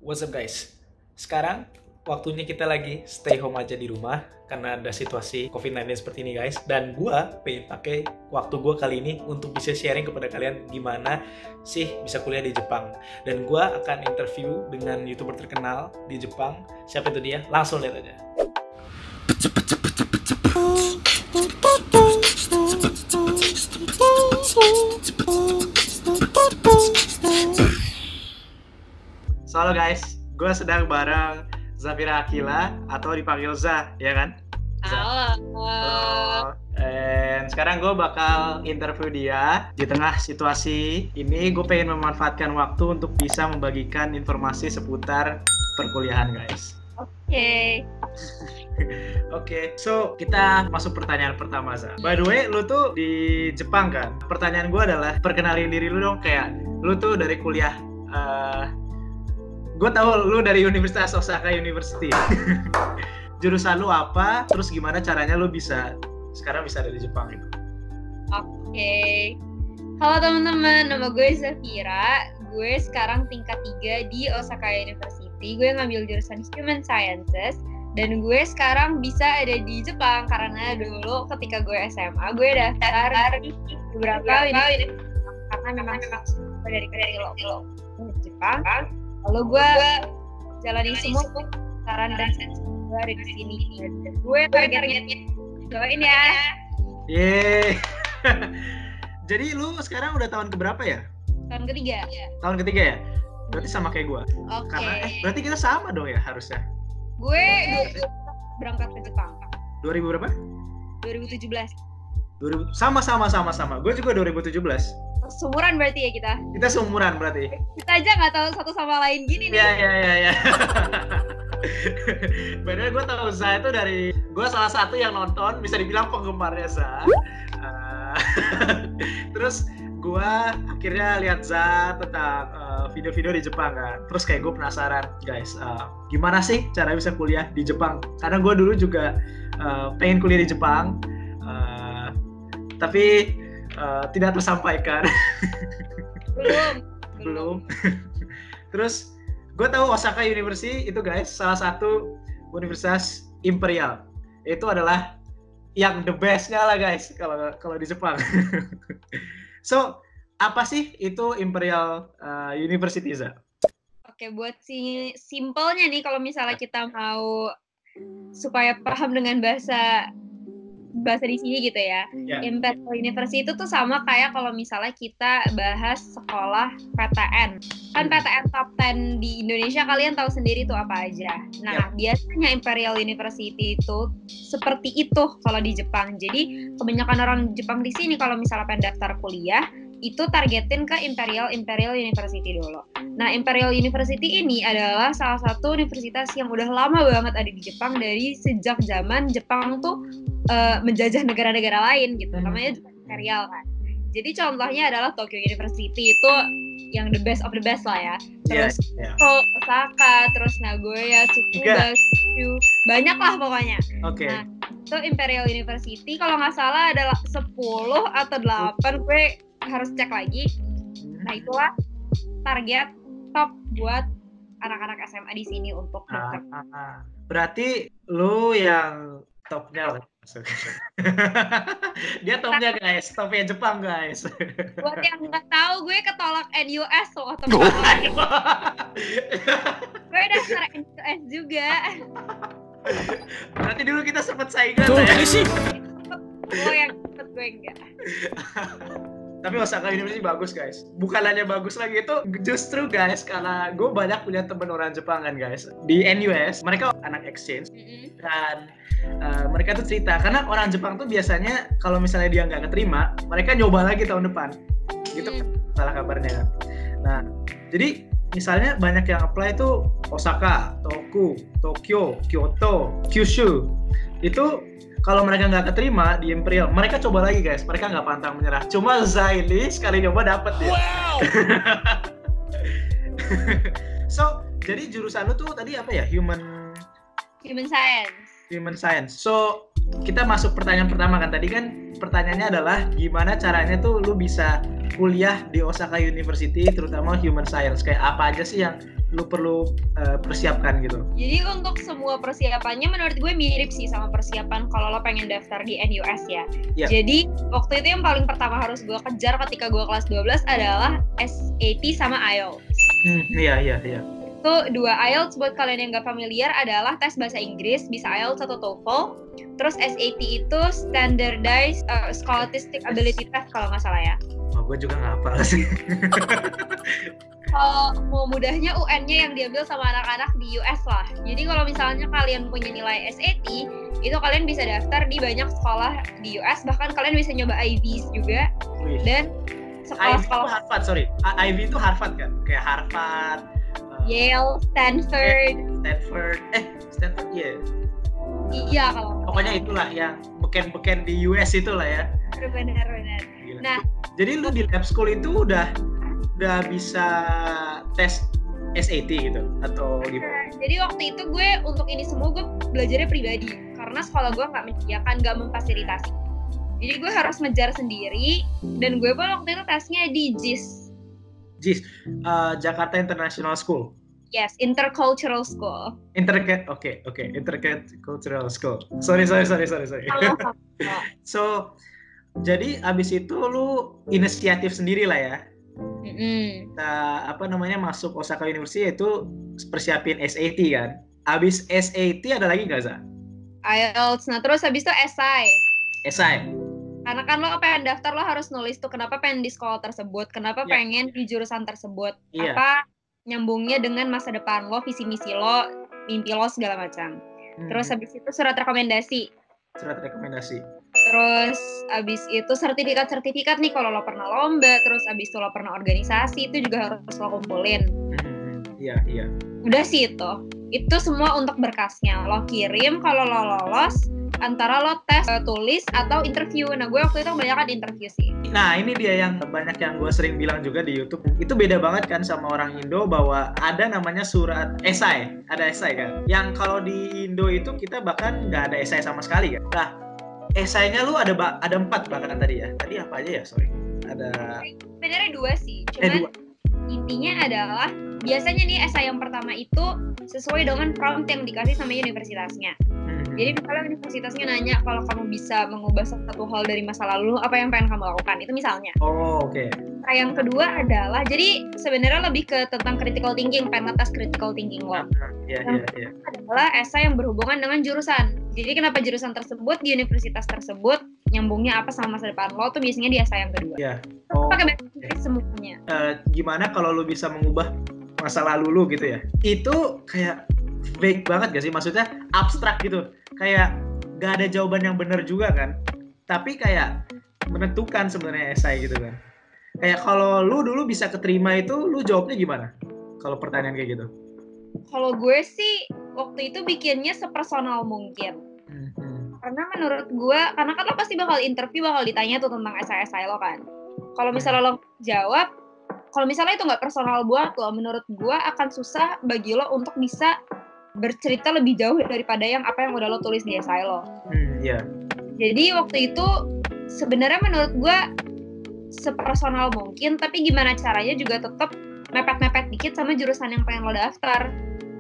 What's up guys? Sekarang waktunya kita lagi stay home aja di rumah karena ada situasi COVID-19 seperti ini guys. Dan gua pengen pakai waktu gua kali ini untuk bisa sharing kepada kalian gimana sih bisa kuliah di Jepang. Dan gua akan interview dengan YouTuber terkenal di Jepang. Siapa itu dia? Langsung lihat aja. So, halo guys, gue sedang bareng Zafira Akila atau dipanggil Za, ya kan? Halo. Dan sekarang gue bakal interview dia. Di tengah situasi ini, gue pengen memanfaatkan waktu untuk bisa membagikan informasi seputar perkuliahan guys. Oke, so kita masuk pertanyaan pertama, Za. By the way, lu tuh di Jepang kan? Pertanyaan gue adalah, perkenalin diri lu dong, kayak lu tuh dari kuliah. Gue tahu lu dari Universitas Osaka University. Jurusan lu apa? Terus gimana caranya lu sekarang bisa ada di Jepang gitu? Oke. Halo teman-teman, nama gue Zafira. Gue sekarang tingkat 3 di Osaka University. Gue ngambil jurusan Human Sciences. Dan gue sekarang bisa ada di Jepang karena dulu ketika gue SMA gue daftar di beberapa universitas karena memang dari kecil ke Jepang. Lalu gue jalani semua saran dan gue ada di sini. Dan gue targetnya doain ya. Yeay. Jadi lu sekarang udah tahun keberapa ya? Tahun ketiga. Tahun ketiga ya? Berarti sama kayak gue. Oke. Karena berarti kita sama dong ya harusnya. Gue berangkat ke Jepang. 2000 berapa? 2017. 2000 sama. Gue juga 2017. Seumuran berarti ya kita. Kita seumuran berarti. Kita aja nggak tahu satu sama lain gini nih. Iya. Padahal gue tahu Za itu dari gue salah satu yang nonton, bisa dibilang penggemarnya Za. Terus gue akhirnya lihat Za tentang video-video di Jepang kan. Terus kayak gue penasaran guys, gimana sih cara bisa kuliah di Jepang? Karena gue dulu juga pengen kuliah di Jepang, tapi tidak tersampaikan. Belum. Terus gue tahu Osaka University itu guys salah satu universitas imperial. Itu adalah yang the bestnya lah guys kalau di Jepang. So apa sih itu Imperial University, Za? Oke, buat simpelnya nih kalau misalnya kita mau supaya paham dengan bahasa di sini gitu ya. Imperial University itu tuh sama kayak kalau misalnya kita bahas sekolah PTN. Kan PTN top 10 di Indonesia kalian tahu sendiri tuh apa aja. Nah, biasanya Imperial University itu seperti itu kalau di Jepang. Jadi, kebanyakan orang Jepang di sini kalau misalnya pengen daftar kuliah itu targetin ke Imperial University dulu. Nah, Imperial University ini adalah salah satu universitas yang udah lama banget ada di Jepang dari sejak zaman Jepang tuh menjajah negara-negara lain gitu. Namanya juga Imperial kan. Jadi contohnya adalah Tokyo University itu yang the best of the best lah ya. Terus Osaka, terus Nagoya, Tsukuba, banyak lah pokoknya. Okay. Nah, itu Imperial University kalau nggak salah adalah 10 atau 8, gue harus cek lagi. Nah, itulah target top buat anak-anak SMA di sini untuk daftar. Berarti lu yang topnya lah. Dia topnya guys, topnya Jepang guys. Buat yang nggak tahu, gue ketolak NUS loh teman. Gue daftar NUS juga. Berarti dulu kita sempet saingan ya. Gue yang sempet, gue enggak. Tapi Osaka University bagus guys. Bukan hanya bagus lagi, itu justru guys, karena gue banyak punya temen orang Jepang kan guys. Di NUS, mereka anak exchange. Dan mereka tuh cerita, karena orang Jepang tuh biasanya kalau misalnya dia nggak keterima, mereka nyoba lagi tahun depan. Gitu kan salah kabarnya kan. Nah, jadi misalnya banyak yang apply tuh Osaka, Tokyo, Kyoto, Kyushu. Itu kalau mereka nggak keterima di Imperial, mereka coba lagi guys. Mereka nggak pantang menyerah. Cuma Za ini sekali nyoba dapet dia. Wow. So, jadi jurusan lu tuh tadi apa ya? Human Science. Human Science. So, kita masuk pertanyaan pertama kan. Tadi kan pertanyaannya adalah gimana caranya tuh lu bisa kuliah di Osaka University, terutama Human Science. Kayak apa aja sih yang lu perlu persiapkan gitu? Jadi untuk semua persiapannya menurut gue mirip sih sama persiapan kalau lo pengen daftar di NUS ya. Yeah. Jadi waktu itu yang paling pertama harus gue kejar ketika gue kelas 12 adalah SAT sama IELTS. Iya. Itu dua. IELTS buat kalian yang nggak familiar adalah tes bahasa Inggris, bisa IELTS atau TOEFL. Terus SAT itu Standardized Scholastic Ability Test kalau nggak salah ya. Oh, gue juga nggak hafal sih. Kalau mau mudahnya UN-nya yang diambil sama anak-anak di US lah. Jadi kalau misalnya kalian punya nilai SAT, itu kalian bisa daftar di banyak sekolah di US. Bahkan kalian bisa nyoba IVs juga. Dan sekolah-sekolah Harvard, sorry. IB itu Harvard kan? Kayak Harvard, Yale, Stanford, yeah. Iya kalau. Pokoknya itulah yang beken-beken di US itulah ya. Benar. Nah, jadi lu di lab school itu udah bisa tes SAT gitu atau gimana? Jadi waktu itu gue untuk ini semua gue belajarnya pribadi karena sekolah gue nggak menyediakan, nggak memfasilitasi. Jadi gue harus ngejar sendiri dan gue pun waktu itu tesnya di JIS, Jakarta International School. Yes, Intercultural School. Intercultural School. Sorry. So, jadi abis itu lu inisiatif sendiri lah ya. Masuk Osaka University itu persiapin SAT kan. Abis SAT ada lagi nggak, Za? IELTS. Nah terus habis itu SI. Karena kan lo pengen daftar, lo harus nulis tuh kenapa pengen di sekolah tersebut, kenapa pengen di jurusan tersebut, apa nyambungnya dengan masa depan lo, visi misi lo, mimpi lo segala macam. Terus habis itu surat rekomendasi. Terus abis itu sertifikat nih kalau lo pernah lomba, terus abis itu lo pernah organisasi, itu juga harus lo kumpulin. Iya. Udah sih itu. Itu semua untuk berkasnya. Lo kirim kalau lo lolos, antara lo tes, tulis, atau interview. Nah gue waktu itu kebanyakan interview sih. Nah ini dia yang banyak yang gue sering bilang juga di YouTube. Itu beda banget kan sama orang Indo bahwa ada namanya surat esai. Ada esai kan. Yang kalau di Indo itu kita bahkan nggak ada esai sama sekali kan. Nah esainya lu ada 4 bahkan tadi ya. Tadi apa aja ya? Sorry. Ada. Sebenarnya 2 sih. Cuman intinya adalah biasanya nih esai yang pertama itu sesuai dengan prompt yang dikasih sama universitasnya. Jadi misalnya universitasnya nanya kalau kamu bisa mengubah satu hal dari masa lalu, apa yang pengen kamu lakukan? Itu misalnya. Oke. Nah, yang kedua adalah, jadi sebenarnya lebih ke tentang critical thinking, pengen ngetes critical thinking lo. Yang adalah esai yang berhubungan dengan jurusan. Jadi kenapa jurusan tersebut di universitas tersebut nyambungnya apa sama masa depan lo, tuh biasanya di esai yang kedua. Iya. Pakai bahasa Inggris semuanya. Gimana kalau lo bisa mengubah masa lalu lo gitu ya? Itu kayak vague banget gak sih? Maksudnya abstrak gitu. Kayak gak ada jawaban yang benar juga kan. Tapi kayak menentukan sebenarnya esai gitu kan. Kayak kalau lu dulu bisa keterima itu, lu jawabnya gimana? Kalau pertanyaan kayak gitu. Kalau gue sih waktu itu bikinnya sepersonal mungkin. Karena menurut gue, karena kan lo pasti bakal interview, bakal ditanya tuh tentang esai-esai lo kan. Kalau misalnya lo jawab, kalau misalnya itu nggak personal buat lo, menurut gue akan susah bagi lo untuk bisa bercerita lebih jauh daripada apa yang udah lo tulis di esai lo. Jadi waktu itu sebenarnya menurut gue sepersonal mungkin, tapi gimana caranya juga tetap mepet-mepet dikit sama jurusan yang pengen lo daftar.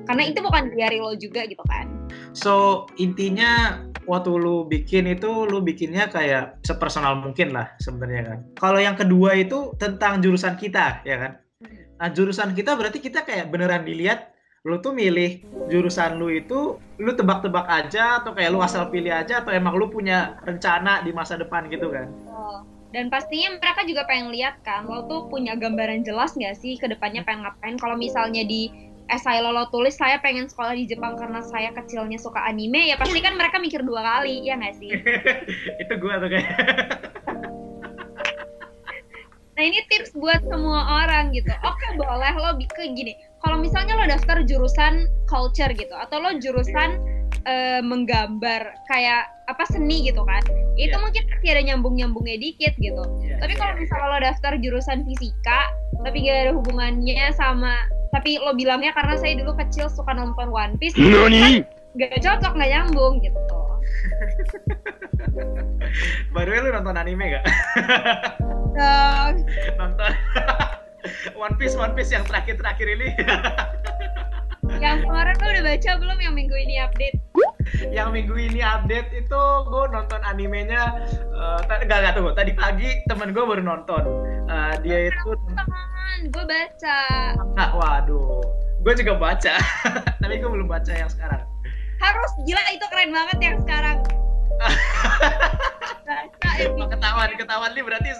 Karena itu bukan diary lo juga gitu kan. So intinya waktu lu bikin itu, lu bikinnya kayak sepersonal mungkin lah sebenarnya kan. Kalau yang kedua itu tentang jurusan kita ya kan. Nah jurusan kita berarti kita kayak beneran dilihat lu tuh milih jurusan lu itu, lu tebak-tebak aja atau kayak lu asal pilih aja atau emang lu punya rencana di masa depan gitu kan? Dan pastinya mereka juga pengen lihat kan, lo tuh punya gambaran jelas nggak sih ke depannya pengen ngapain. Kalau misalnya di esai lo tulis saya pengen sekolah di Jepang karena saya kecilnya suka anime, ya pasti kan mereka mikir 2 kali, ya nggak sih? Itu gua tuh kayak. Nah ini tips buat semua orang gitu. Oke, boleh lo ke gini. Kalau misalnya lo daftar jurusan culture gitu, atau lo jurusan menggambar kayak seni gitu kan, itu mungkin masih ada nyambungnya dikit gitu. Tapi kalau misalnya lo daftar jurusan fisika, tapi gak ada hubungannya sama, tapi lo bilangnya karena saya dulu kecil suka nonton One Piece, kan gak cocok, gak nyambung gitu. Baru lu nonton anime gak? Nonton One Piece yang terakhir ini. Yang kemarin lu udah baca belum yang minggu ini update? Yang minggu ini update itu gue nonton animenya. Gak tunggu. Tadi pagi temen gue baru nonton. Dia itu. Gue baca. Waduh, gue juga baca. Tapi gue belum baca yang sekarang. Harus, gila itu keren banget yang sekarang. Ketahuan nih berarti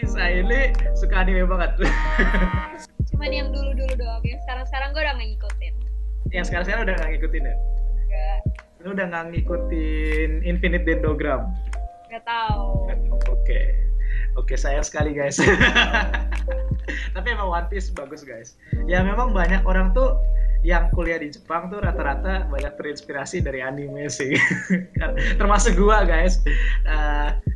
saya ini suka anime banget. Cuman yang dulu doang, yang sekarang gue udah gak ngikutin. Yang sekarang udah gak ngikutin ya? Enggak. Lu udah gak ngikutin Infinite Dendrogram? Gak tahu. Oke, sayang sekali guys. Tapi emang One Piece bagus guys. Ya memang banyak orang tuh yang kuliah di Jepang tuh rata-rata banyak terinspirasi dari anime sih. Termasuk gua guys.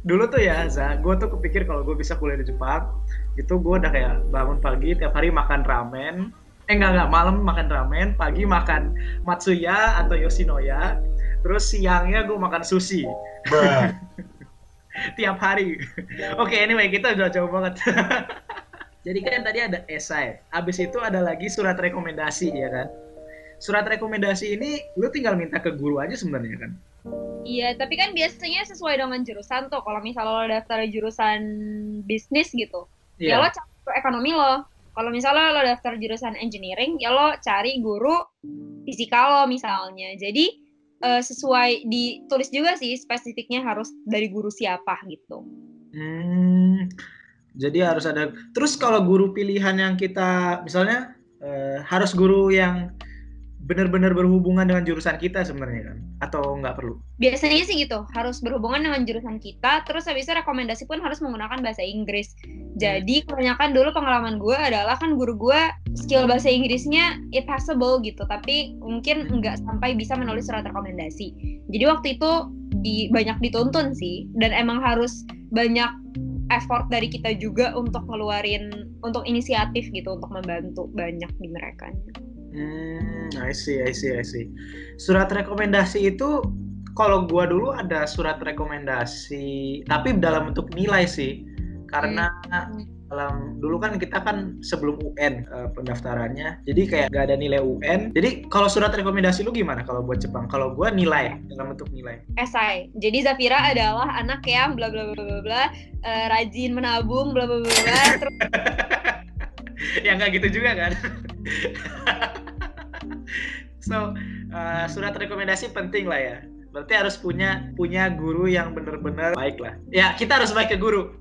Dulu tuh ya, gua tuh kepikir kalau gua bisa kuliah di Jepang, itu gua udah kayak bangun pagi tiap hari makan ramen. Enggak, malam makan ramen, pagi makan Matsuya atau Yoshinoya, terus siangnya gua makan sushi. Tiap hari. Oke, anyway, kita udah jauh banget. Jadi kan tadi ada esai, abis itu ada lagi surat rekomendasi ya kan. Surat rekomendasi ini lu tinggal minta ke guru aja sebenarnya kan. Iya, tapi kan biasanya sesuai dengan jurusan tuh. Kalau misalnya lo daftar jurusan bisnis gitu, ya lo cari guru ekonomi lo. Kalau misalnya lo daftar jurusan engineering, ya lo cari guru fisika lo misalnya. Jadi sesuai ditulis juga sih spesifiknya harus dari guru siapa gitu. Jadi harus ada. Terus kalau guru pilihan yang kita misalnya harus guru yang benar-benar berhubungan dengan jurusan kita sebenarnya kan? Atau nggak perlu? Biasanya sih gitu, harus berhubungan dengan jurusan kita. Terus habis itu rekomendasi pun harus menggunakan bahasa Inggris. Jadi kebanyakan dulu pengalaman gue adalah kan guru gue skill bahasa Inggrisnya it passable gitu, tapi mungkin nggak sampai bisa menulis surat rekomendasi. Jadi waktu itu banyak dituntun sih, dan emang harus banyak effort dari kita juga untuk ngeluarin, untuk inisiatif gitu, untuk membantu banyak di mereka. I see. Surat rekomendasi itu, kalau gua dulu ada surat rekomendasi, tapi dalam bentuk nilai sih, karena dulu kan kita kan sebelum UN pendaftarannya, jadi kayak gak ada nilai UN. Jadi kalau surat rekomendasi lu gimana kalau buat Jepang? Kalau gua nilai, dalam bentuk nilai. Esai. Jadi Zafira adalah anak yang bla bla bla bla bla, rajin menabung bla bla bla bla. Terus ya nggak gitu juga kan. So surat rekomendasi penting lah ya. Berarti harus punya guru yang benar-benar baik lah. Ya kita harus baik ke guru.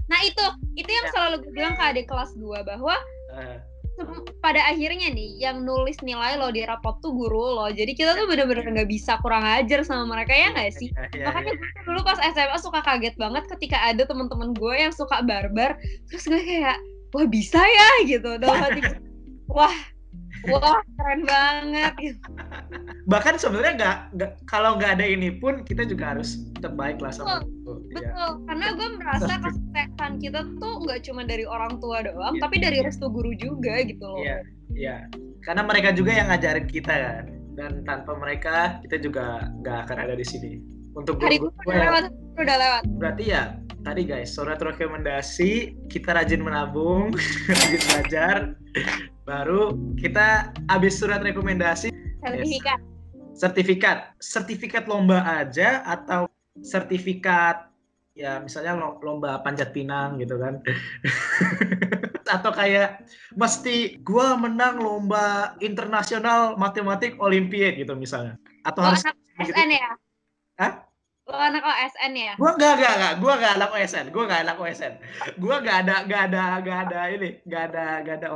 Nah itu yang selalu gue bilang ke adik kelas gue, bahwa pada akhirnya nih yang nulis nilai lo di rapot tuh guru lo. Jadi kita tuh bener-bener nggak bisa kurang ajar sama mereka, ya nggak sih? Makanya gue dulu pas SMA suka kaget banget ketika ada teman-teman gue yang suka barbar, terus gue kayak wah bisa ya gitu. Dalam hati wah keren banget gitu. Bahkan sebenarnya nggak kalau nggak ada ini pun kita juga harus tetap baik lah sama Betul, karena gue merasa kesuksesan kita tuh nggak cuma dari orang tua doang, tapi dari restu guru juga gitu loh. Iya. Karena mereka juga yang ngajarin kita kan, dan tanpa mereka kita juga nggak akan ada di sini. Untuk guru udah lewat. Berarti ya tadi guys, surat rekomendasi, kita rajin menabung, rajin belajar, baru kita habis surat rekomendasi. Sertifikat lomba aja atau sertifikat ya misalnya lomba panjat pinang gitu kan. Atau kayak mesti gua menang lomba internasional matematik olimpiade gitu misalnya. Atau harus anak OSN ya? Hah? Lo anak OSN ya? Gua enggak. Gua enggak anak OSN. Gua enggak ada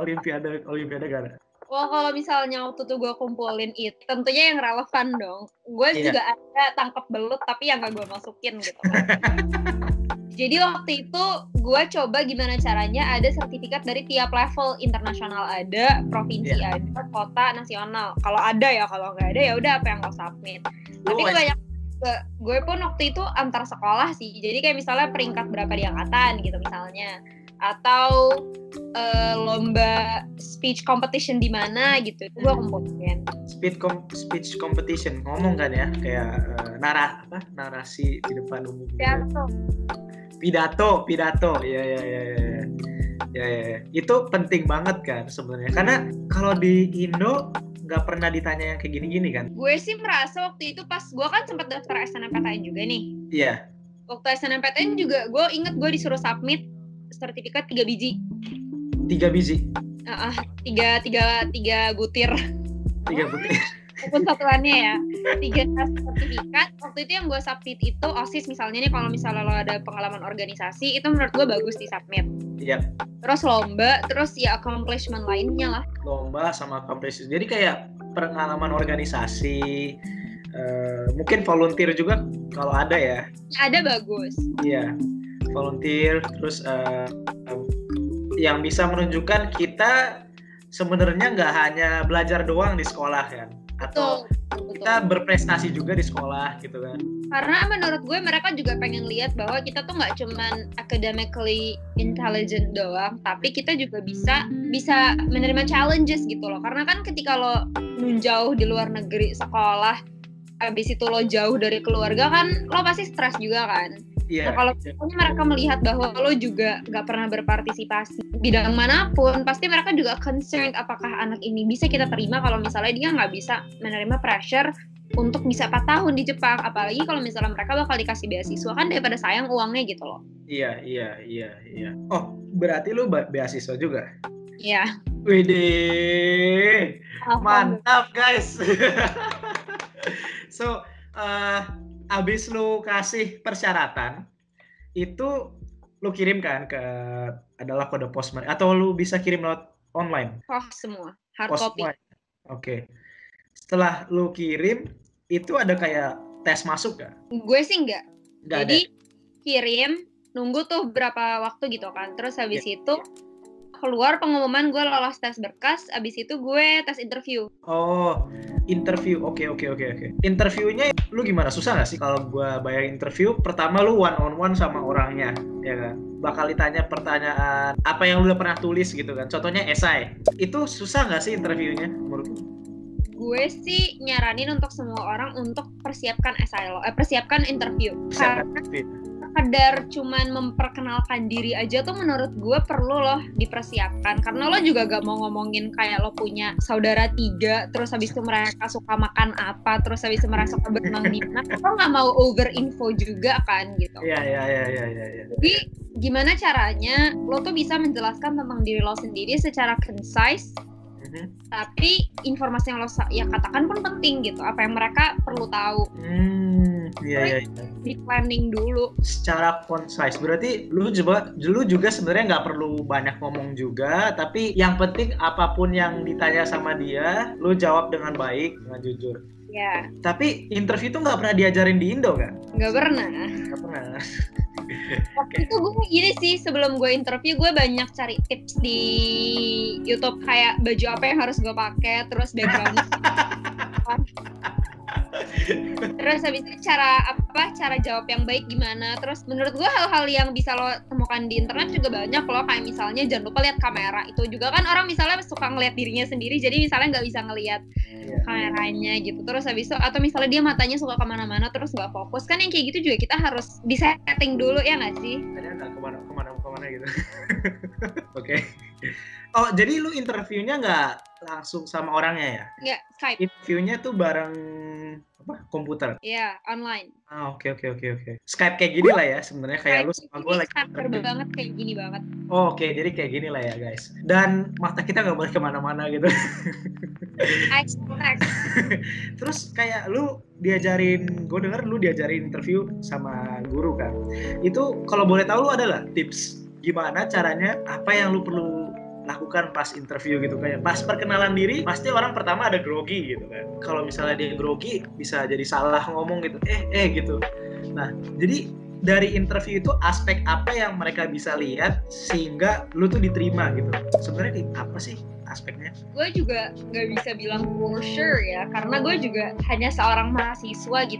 olimpiade enggak ada. Wah, kalau misalnya waktu itu gue kumpulin itu, tentunya yang relevan dong. Gue juga ada tangkap belut, tapi yang gak gue masukin gitu kan. Jadi waktu itu gue coba gimana caranya ada sertifikat dari tiap level, internasional ada, provinsi ada, kota, nasional. Kalau ada ya, kalau nggak ada ya udah apa yang lo submit. Tapi kebanyakan gue pun waktu itu antar sekolah sih. Jadi kayak misalnya peringkat berapa di angkatan gitu misalnya. atau lomba speech competition di mana gitu, itu gue kumpulin. Speech competition, ngomong kan ya, kayak narasi di depan umum. Pidato, ya. Itu penting banget kan sebenarnya, karena kalau di Indo nggak pernah ditanya yang kayak gini-gini kan. Gue sih merasa waktu itu pas gue kan sempat daftar SNMPTN juga nih. Iya. Waktu SNMPTN juga gue inget gue disuruh submit sertifikat 3 biji. 3 biji? Tiga butir. 3 butir. Walaupun satuannya ya. 3 sertifikat. Waktu itu yang gue submit itu OSIS misalnya nih, kalau misalnya lo ada pengalaman organisasi, itu menurut gue bagus di submit. Iya. Terus lomba, terus ya accomplishment lainnya lah. Lomba sama accomplishment. Jadi kayak pengalaman organisasi, mungkin volunteer juga kalau ada ya. Ada bagus. Iya. Volunteer, terus yang bisa menunjukkan kita sebenarnya nggak hanya belajar doang di sekolah kan, atau kita berprestasi juga di sekolah gitu kan. Karena menurut gue mereka juga pengen lihat bahwa kita tuh nggak cuman academically intelligent doang, tapi kita juga bisa menerima challenges gitu loh. Karena kan ketika lo jauh di luar negeri sekolah, habis itu lo jauh dari keluarga kan, lo pasti stres juga kan. Yeah, nah kalau mereka melihat bahwa lo juga nggak pernah berpartisipasi bidang manapun, pasti mereka juga concerned apakah anak ini bisa kita terima kalau misalnya dia nggak bisa menerima pressure untuk bisa 4 tahun di Jepang. Apalagi kalau misalnya mereka bakal dikasih beasiswa kan, daripada sayang uangnya gitu loh. Iya. Oh, berarti lo beasiswa juga? Iya. Widih, mantap guys. So, abis lu kasih persyaratan, itu lu kirimkan ke adalah kode Postmark, atau lu bisa kirim lewat online? Semua, hard copy. Oke. Setelah lu kirim, itu ada kayak tes masuk gak? Gue sih enggak. Jadi ada. Kirim, nunggu tuh berapa waktu gitu kan. Terus habis itu keluar pengumuman gue lolos tes berkas, abis itu gue tes interview. Oh, interview. Oke. Interviewnya lu gimana? Susah gak sih kalau gue bayar interview? Pertama lu one on one sama orangnya, ya kan? Bakal ditanya pertanyaan apa yang lu udah pernah tulis gitu kan. Contohnya esai. Itu susah gak sih interviewnya menurut lu? Gue sih nyaranin untuk semua orang untuk persiapkan esai lo, persiapkan interview. Karena sekedar cuman memperkenalkan diri aja tuh menurut gue perlu loh dipersiapkan, karena lo juga gak mau ngomongin kayak lo punya saudara 3, terus habis itu mereka suka makan apa, terus habis itu mereka suka berenang di mana, lo gak mau over info juga kan gitu. Iya. Jadi gimana caranya lo tuh bisa menjelaskan tentang diri lo sendiri secara concise, tapi informasi yang lo katakan pun penting gitu, apa yang mereka perlu tahu. Iya. Di planning dulu. Secara concise, berarti lu juga sebenarnya nggak perlu banyak ngomong juga, tapi yang penting apapun yang ditanya sama dia, lu jawab dengan baik, dengan jujur. Ya. Tapi interview tuh nggak pernah diajarin di Indo kan? Nggak pernah. Waktu itu gue gini sih, sebelum gue interview gue banyak cari tips di YouTube, kayak baju apa yang harus gue pakai, terus background terus habis itu cara jawab yang baik gimana. Terus menurut gue hal-hal yang bisa lo temukan di internet juga banyak loh, kayak misalnya jangan lupa lihat kamera. Itu juga kan orang misalnya suka ngelihat dirinya sendiri, jadi misalnya nggak bisa ngelihat kameranya gitu. Terus habis itu, atau misalnya dia matanya suka kemana-mana terus nggak fokus, kan yang kayak gitu juga kita harus di-setting dulu, ya nggak sih? Nggak kemana gitu. Oke. Oh, jadi lu interviewnya nggak langsung sama orangnya ya? Nggak, Skype. Interviewnya tuh bareng komputer? Iya, online. Oke. Skype kayak gini lah ya sebenarnya, kayak lu sama gue lagi. Skype banget kayak gini banget. Oke, jadi kayak gini lah ya guys. Dan mata kita nggak boleh kemana-mana gitu. Terus kayak lu diajarin, gue denger lu diajarin interview sama guru kan. Itu kalau boleh tahu lu ada lah tips gimana caranya, apa yang lu perlu lakukan pas interview gitu, kayak pas perkenalan diri pasti orang pertama ada grogi gitu kan. Kalau misalnya dia grogi bisa jadi salah ngomong gitu, gitu. Nah, jadi dari interview itu aspek apa yang mereka bisa lihat sehingga lu tuh diterima gitu? Sebenarnya apa sih aspeknya? Gue juga nggak bisa bilang for sure ya, karena gue juga hanya seorang mahasiswa gitu.